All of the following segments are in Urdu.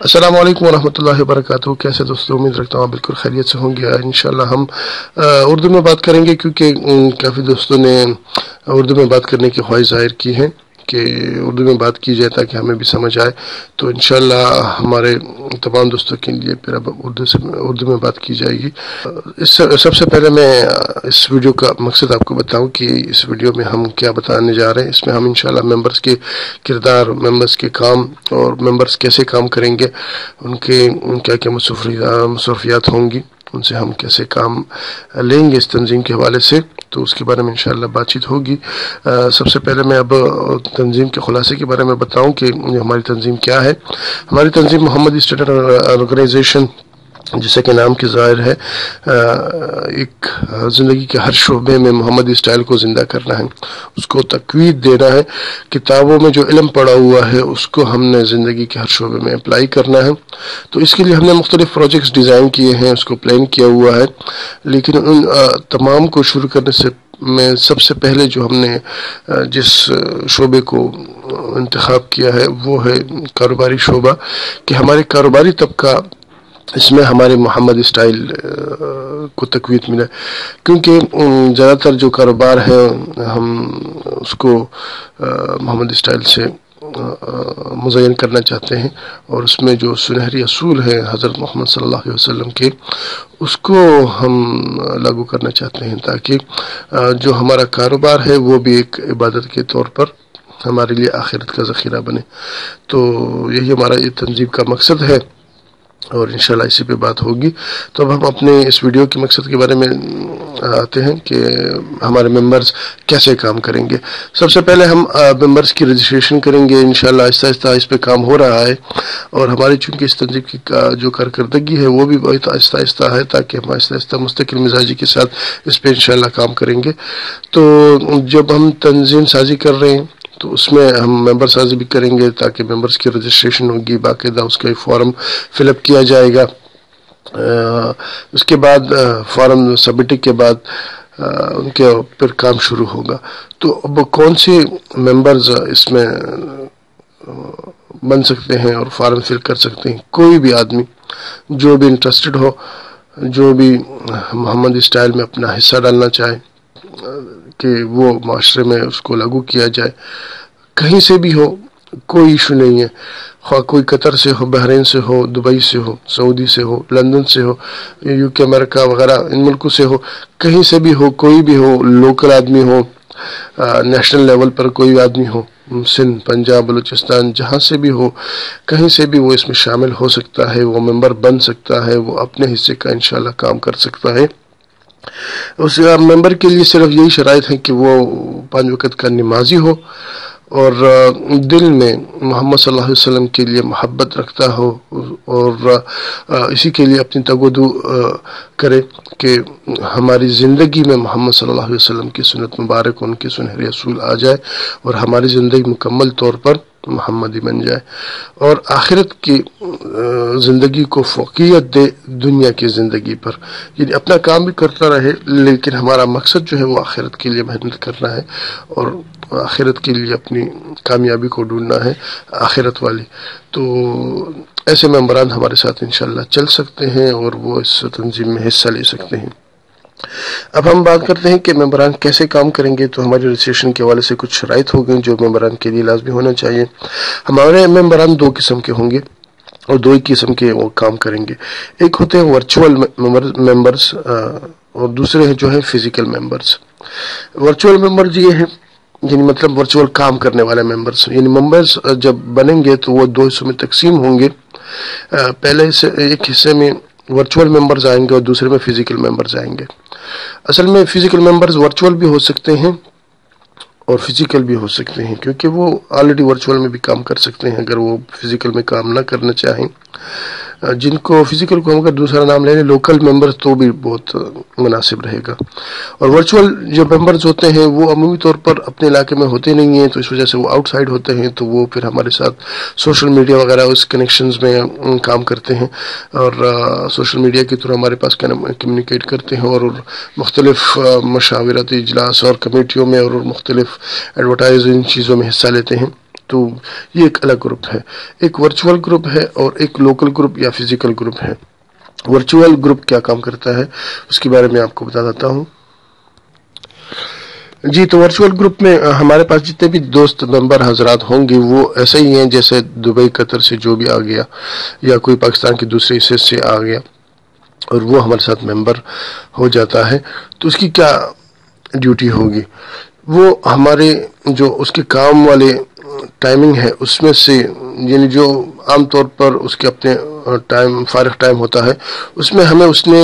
السلام علیکم ورحمۃ اللہ وبرکاتہ. کیسے دوستوں؟ امید رکھتا ہوں بالکل خیریت سے ہوں گے. انشاءاللہ ہم اردو میں بات کریں گے کیونکہ کافی دوستوں نے اردو میں بات کرنے کی خواہش ظاہر کی ہے کہ اردو میں بات کی جائے تاکہ ہمیں بھی سمجھ آئے. تو انشاءاللہ ہمارے تمام دوستوں کے لیے پھر اب اردو میں بات کی جائے گی. سب سے پہلے میں اس ویڈیو کا مقصد آپ کو بتاؤں کہ اس ویڈیو میں ہم کیا بتانے جا رہے ہیں. اس میں ہم انشاءاللہ ممبرز کے کردار، ممبرز کے کام اور ممبرز کیسے کام کریں گے، ان کے کیا کیا مصروفیات ہوں گی، ان سے ہم کیسے کام لیں گے اس تنظیم کے حوالے سے، تو اس کے بارے میں انشاءاللہ بات چیت ہوگی. سب سے پہلے میں اب تنظیم کے خلاصے کے بارے میں بتاؤں کہ ہماری تنظیم کیا ہے. ہماری تنظیم محمدی اسٹوڈنٹ آرگنائزیشن، جیسا کہ نام کی ظاہر ہے، ایک زندگی کے ہر شعبے میں محمدی اسٹائل کو زندہ کرنا ہے، اس کو تقویت دینا ہے. کتابوں میں جو علم پڑا ہوا ہے اس کو ہم نے زندگی کے ہر شعبے میں اپلائی کرنا ہے. تو اس کے لیے ہم نے مختلف پروجیکٹس ڈیزائن کیے ہیں، اس کو پلان کیا ہوا ہے. لیکن ان تمام کو شروع کرنے سے میں سب سے پہلے جو ہم نے جس شعبے کو انتخاب کیا ہے وہ ہے کاروباری شعبہ، کہ ہمارے کاروباری طبقہ اس میں ہمارے محمدی اسٹائل کو تقویت ملے. کیونکہ زیادہ تر جو کاروبار ہے ہم اس کو محمدی اسٹائل سے مزین کرنا چاہتے ہیں، اور اس میں جو سنہری اصول ہیں حضرت محمد صلی اللہ علیہ وسلم کے، اس کو ہم لاگو کرنا چاہتے ہیں تاکہ جو ہمارا کاروبار ہے وہ بھی ایک عبادت کے طور پر ہمارے لیے آخرت کا ذخیرہ بنے. تو یہی ہمارا یہ تنظیم کا مقصد ہے اور انشاءاللہ اسی پہ بات ہوگی. تو اب ہم اپنے اس ویڈیو کے مقصد کے بارے میں آتے ہیں کہ ہمارے ممبرز کیسے کام کریں گے. سب سے پہلے ہم ممبرز کی رجسٹریشن کریں گے. انشاءاللہ آہستہ آہستہ اس پہ کام ہو رہا ہے، اور ہماری چونکہ اس تنظیم کی جو کارکردگی ہے وہ بھی بہت آہستہ آہستہ ہے، تاکہ ہم آہستہ آہستہ مستقل مزاجی کے ساتھ اس پہ انشاءاللہ کام کریں گے. تو جب ہم تنظیم سازی کر رہے ہیں تو اس میں ہم ممبر سازی بھی کریں گے تاکہ ممبرز کی رجسٹریشن ہوگی، باقاعدہ اس کا ایک فارم فل اپ کیا جائے گا. اس کے بعد فارم سبمٹنگ کے بعد ان کے پھر کام شروع ہوگا. تو اب کون سے ممبرز اس میں بن سکتے ہیں اور فارم فل کر سکتے ہیں؟ کوئی بھی آدمی جو بھی انٹرسٹڈ ہو، جو بھی محمدی اسٹائل میں اپنا حصہ ڈالنا چاہے کہ وہ معاشرے میں اس کو لاگو کیا جائے، کہیں سے بھی ہو، کوئی ایشو نہیں ہے. خواہ کوئی قطر سے ہو، بحرین سے ہو، دبئی سے ہو، سعودی سے ہو، لندن سے ہو، یو کے، امریکہ وغیرہ ان ملکوں سے ہو، کہیں سے بھی ہو، کوئی بھی ہو، لوکل آدمی ہو، نیشنل لیول پر کوئی آدمی ہو، سندھ، پنجاب، بلوچستان، جہاں سے بھی ہو، کہیں سے بھی وہ اس میں شامل ہو سکتا ہے، وہ ممبر بن سکتا ہے، وہ اپنے حصے کا انشاءاللہ کام کر سکتا ہے. اس ممبر کے لیے صرف یہی شرائط ہے کہ وہ 5 وقت کا نمازی ہو اور دل میں محمد صلی اللہ علیہ وسلم کے لیے محبت رکھتا ہو، اور اسی کے لیے اپنی تگودو کرے کہ ہماری زندگی میں محمد صلی اللہ علیہ وسلم کی سنت مبارک، ان کے سنہری اصول آ جائے اور ہماری زندگی مکمل طور پر محمدی بن جائے، اور آخرت کی زندگی کو فوقیت دے دنیا کی زندگی پر. یعنی اپنا کام بھی کرتا رہے لیکن ہمارا مقصد جو ہے وہ آخرت کے لیے محنت کرنا ہے اور آخرت کے لیے اپنی کامیابی کو ڈھونڈنا ہے، آخرت والی. تو ایسے ممبران ہمارے ساتھ انشاءاللہ چل سکتے ہیں اور وہ اس تنظیم میں حصہ لے سکتے ہیں. اب ہم بات کرتے ہیں کہ ممبران کیسے کام کریں گے. تو ہماری رجسٹریشن کے حوالے سے کچھ شرائط ہو گئیں جو ممبران کے لیے لازمی ہونا چاہیے. ہمارے ممبران 2 قسم کے ہوں گے اور 2 ہی قسم کے وہ کام کریں گے. ایک ہوتے ہیں ورچوئل ممبرز اور دوسرے ہیں جو ہیں فزیکل ممبرز. ورچوئل ممبرز یہ ہیں، یعنی مطلب ورچوئل کام کرنے والے ممبرز. یعنی ممبرز جب بنیں گے تو وہ 2 حصوں میں تقسیم ہوں گے. پہلے ایک حصے میں ورچوئل ممبرز آئیں گے اور دوسرے میں فزیکل ممبرز آئیں گے. اصل میں فزیکل ممبرز ورچوئل بھی ہو سکتے ہیں اور فزیکل بھی ہو سکتے ہیں، کیونکہ وہ آلریڈی ورچوئل میں بھی کام کر سکتے ہیں اگر وہ فزیکل میں کام نہ کرنا چاہیں. جن کو فزیکل کو ہم اگر دوسرا نام لیں لوکل ممبرز تو بھی بہت مناسب رہے گا. اور ورچوئل جو ممبرز ہوتے ہیں وہ عمومی طور پر اپنے علاقے میں ہوتے نہیں ہیں، تو اس وجہ سے وہ آؤٹ سائڈ ہوتے ہیں، تو وہ پھر ہمارے ساتھ سوشل میڈیا وغیرہ اس کنیکشنز میں کام کرتے ہیں اور سوشل میڈیا کے تھرو ہمارے پاس کمیونیکیٹ کرتے ہیں اور مختلف مشاورتی اجلاس اور کمیٹیوں میں اور مختلف ایڈورٹائزنگ چیزوں میں حصہ لیتے ہیں. تو یہ ایک الگ گروپ ہے. ایک ورچوئل گروپ ہے اور ایک لوکل گروپ یا فزیکل گروپ ہے. ورچوئل گروپ کیا کام کرتا ہے اس کے بارے میں آپ کو بتا دیتا ہوں. جی تو ورچوئل گروپ میں ہمارے پاس جتنے بھی دوست ممبر حضرات ہوں گے وہ ایسے ہی ہیں جیسے دبئی قطر سے جو بھی آ گیا یا کوئی پاکستان کے دوسرے حصے سے آ گیا اور وہ ہمارے ساتھ ممبر ہو جاتا ہے. تو اس کی کیا ڈیوٹی ہوگی؟ وہ ہمارے جو اس کے کام والے ٹائمنگ ہے اس میں سے یعنی جو عام طور پر اس کے اپنے فارغ ٹائم ہوتا ہے اس میں ہمیں اس نے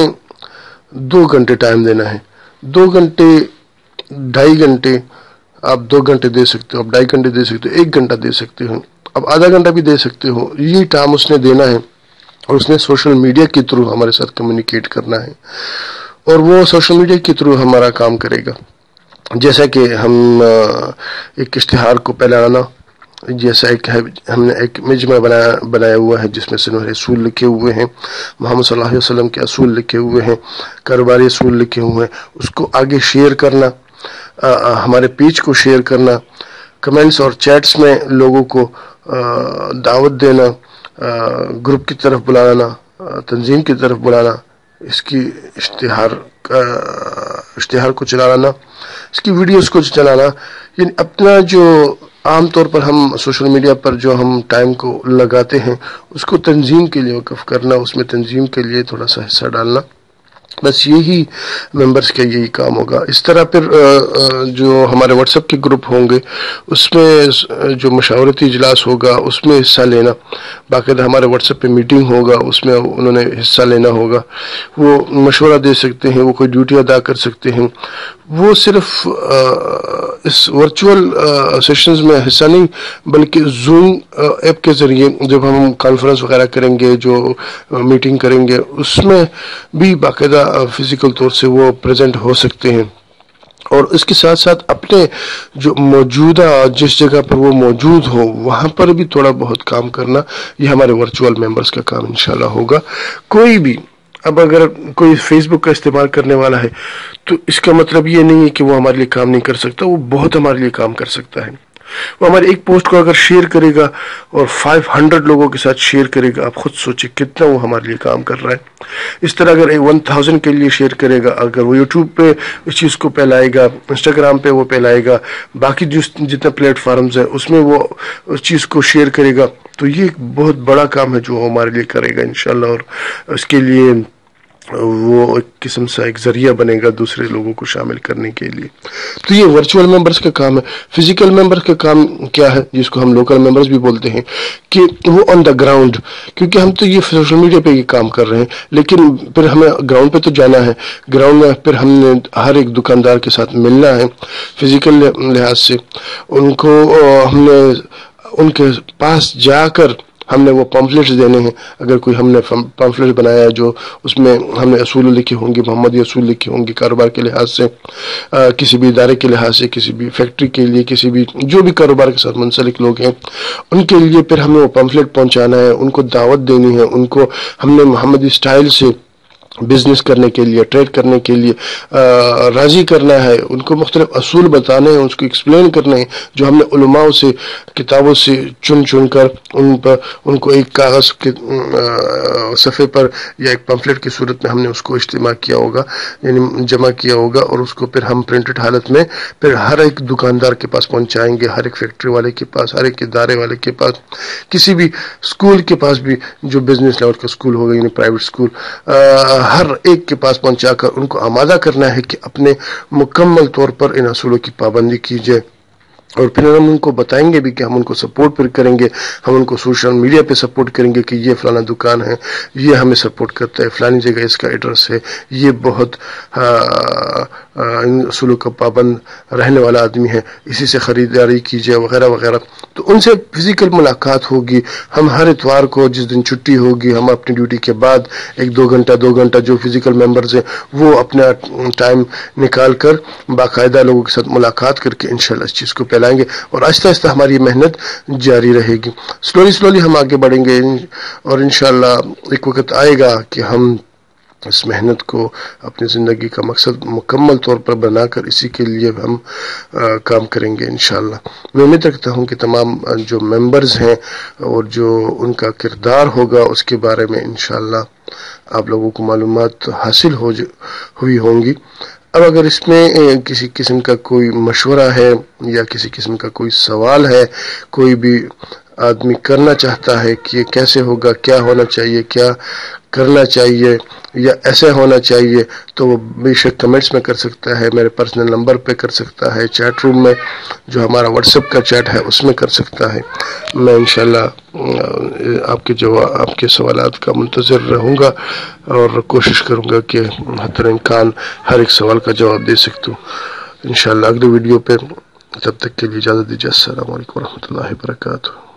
2 گھنٹے ٹائم دینا ہے. 2 گھنٹے 2.5 گھنٹے آپ 2 گھنٹے دے سکتے ہو, آپ 2.5 گھنٹے دے سکتے ہو, 1 گھنٹہ دے سکتے ہو, اب آدھا گھنٹہ بھی دے سکتے ہو. یہ ٹائم اس نے دینا ہے اور اس نے سوشل میڈیا کے تھرو ہمارے ساتھ کمیونیکیٹ کرنا ہے اور وہ سوشل میڈیا کے تھرو ہمارا کام کرے گا. جیسا کہ ہم ایک اشتہار کو پھیلانا, جیسا ہم نے ایک مجمع بنایا ہوا ہے جس میں سے اصول لکھے ہوئے ہیں, محمد صلی اللہ علیہ وسلم کے اصول لکھے ہوئے ہیں, کاروباری اصول لکھے ہوئے ہیں, اس کو آگے شیئر کرنا, ہمارے پیج کو شیئر کرنا, کمنٹس اور چیٹس میں لوگوں کو دعوت دینا, گروپ کی طرف بلانا, تنظیم کی طرف بلانا, اس کی اشتہار کو چلانا, اس کی ویڈیوز کو چلانا. یعنی اپنا جو عام طور پر ہم سوشل میڈیا پر جو ہم ٹائم کو لگاتے ہیں اس کو تنظیم کے لیے وقف کرنا, اس میں تنظیم کے لیے تھوڑا سا حصہ ڈالنا. بس یہی ممبرز کا یہی کام ہوگا. اس طرح پھر جو ہمارے واٹس ایپ کے گروپ ہوں گے اس میں جو مشاورتی اجلاس ہوگا اس میں حصہ لینا, باقاعدہ ہمارے واٹس ایپ پہ میٹنگ ہوگا اس میں انہوں نے حصہ لینا ہوگا, وہ مشورہ دے سکتے ہیں, وہ کوئی ڈیوٹی ادا کر سکتے ہیں. وہ صرف اس ورچوئل سیشنز میں حصہ نہیں بلکہ زوم ایپ کے ذریعے جب ہم کانفرنس وغیرہ کریں گے, جو میٹنگ کریں گے, اس میں بھی باقاعدہ فزیکل طور سے وہ پریزنٹ ہو سکتے ہیں. اور اس کے ساتھ ساتھ اپنے جو موجودہ جس جگہ پر وہ موجود ہو وہاں پر بھی تھوڑا بہت کام کرنا, یہ ہمارے ورچوئل ممبرز کا کام انشاءاللہ ہوگا. کوئی بھی اب اگر کوئی فیس بک کا استعمال کرنے والا ہے تو اس کا مطلب یہ نہیں ہے کہ وہ ہمارے لیے کام نہیں کر سکتا, وہ بہت ہمارے لیے کام کر سکتا ہے. وہ ہمارے ایک پوسٹ کو اگر شیئر کرے گا اور 500 لوگوں کے ساتھ شیئر کرے گا, آپ خود سوچیں کتنا وہ ہمارے لیے کام کر رہا ہے. اس طرح اگر 1000 کے لیے شیئر کرے گا, اگر وہ یوٹیوب پہ اس چیز کو پھیلائے گا, انسٹاگرام پہ وہ پھیلائے گا, باقی جتنے پلیٹ فارمز ہیں اس میں وہ اس چیز کو شیئر کرے گا, تو یہ ایک بہت بڑا کام ہے جو ہمارے لیے کرے گا انشاءاللہ. اور اس کے لیے وہ ایک قسم سے ایک ذریعہ بنے گا دوسرے لوگوں کو شامل کرنے کے لیے. تو یہ ورچوئل ممبرز کا کام ہے. فزیکل ممبرز کا کام کیا ہے, جس کو ہم لوکل ممبرز بھی بولتے ہیں, کہ وہ آن دا گراؤنڈ, کیونکہ ہم تو یہ سوشل میڈیا پہ یہ کام کر رہے ہیں لیکن پھر ہمیں گراؤنڈ پہ تو جانا ہے. گراؤنڈ میں پھر ہم نے ہر ایک دکاندار کے ساتھ ملنا ہے فزیکل لحاظ سے, ان کو ہم نے ان کے پاس جا کر ہم نے وہ پمفلیٹس دینے ہیں. اگر کوئی ہم نے پمفلیٹ بنایا ہے جو اس میں ہم نے اصول لکھے ہوں گے, محمدی اصول لکھے ہوں گے, کاروبار کے لحاظ سے, کسی بھی ادارے کے لحاظ سے, کسی بھی فیکٹری کے لیے, کسی بھی جو بھی کاروبار کے ساتھ منسلک لوگ ہیں ان کے لیے پھر ہمیں وہ پمفلیٹ پہنچانا ہے, ان کو دعوت دینی ہے, ان کو ہم نے محمدی سٹائل سے بزنس کرنے کے لیے, ٹریڈ کرنے کے لیے راضی کرنا ہے, ان کو مختلف اصول بتانے ہیں, اس کو ایکسپلین کرنے ہیں جو ہم نے علماء سے کتابوں سے چن کر ان کو ایک کاغذ کے صفحے پر یا ایک پمفلیٹ کی صورت میں ہم نے اس کو اجتماع کیا ہوگا, یعنی جمع کیا ہوگا, اور اس کو پھر ہم پرنٹڈ حالت میں پھر ہر ایک دکاندار کے پاس پہنچائیں گے, ہر ایک فیکٹری والے کے پاس, ہر ایک ادارے والے کے پاس, کسی بھی اسکول کے پاس بھی جو بزنس لیول کا اسکول ہوگا یعنی پرائیویٹ اسکول, ہر ایک کے پاس پہنچا کر ان کو آمادہ کرنا ہے کہ اپنے مکمل طور پر ان اصولوں کی پابندی کیجیے. اور پھر ہم ان کو بتائیں گے بھی کہ ہم ان کو سپورٹ پھر کریں گے, ہم ان کو سوشل میڈیا پہ سپورٹ کریں گے کہ یہ فلانا دکان ہے, یہ ہمیں سپورٹ کرتا ہے, فلانی جگہ اس کا ایڈریس ہے, یہ بہت ان اصولوں کا پابند رہنے والا آدمی ہے, اسی سے خریداری کیجیے وغیرہ وغیرہ. تو ان سے فزیکل ملاقات ہوگی. ہم ہر اتوار کو جس دن چھٹی ہوگی ہم اپنی ڈیوٹی کے بعد 2 گھنٹہ جو فزیکل ممبرز ہیں وہ اپنا ٹائم نکال کر باقاعدہ لوگوں کے ساتھ ملاقات کر کے انشاءاللہ اس چیز کو پھیلائیں گے, اور آہستہ آہستہ ہماری محنت جاری رہے گی. سلولی ہم آگے بڑھیں گے, اور انشاءاللہ ایک وقت آئے گا کہ ہم اس محنت کو اپنی زندگی کا مقصد مکمل طور پر بنا کر اسی کے لیے ہم کام کریں گے انشاءاللہ۔ میں امید رکھتا ہوں کہ تمام جو ممبرز ہیں اور جو ان کا کردار ہوگا اس کے بارے میں انشاءاللہ آپ لوگوں کو معلومات حاصل ہوئی ہوں گی۔ اب اگر اس میں کسی قسم کا کوئی مشورہ ہے یا کسی قسم کا کوئی سوال ہے، کوئی بھی آدمی کرنا چاہتا ہے کہ یہ کیسے ہوگا، کیا ہونا چاہیے، کیا کرنا چاہیے یا ایسے ہونا چاہیے، تو وہ بے شک کمنٹس میں کر سکتا ہے، میرے پرسنل نمبر پہ کر سکتا ہے، چیٹ روم میں جو ہمارا واٹس ایپ کا چیٹ ہے اس میں کر سکتا ہے۔ میں انشاءاللہ آپ کے سوالات کا منتظر رہوں گا اور کوشش کروں گا کہ حد امکان ہر ایک سوال کا جواب دے سکتا ہوں انشاءاللہ۔ اگلی ویڈیو پہ تب تک کے لیے اجازت دیجیے۔ السلام علیکم ورحمۃ اللہ وبرکاتہ۔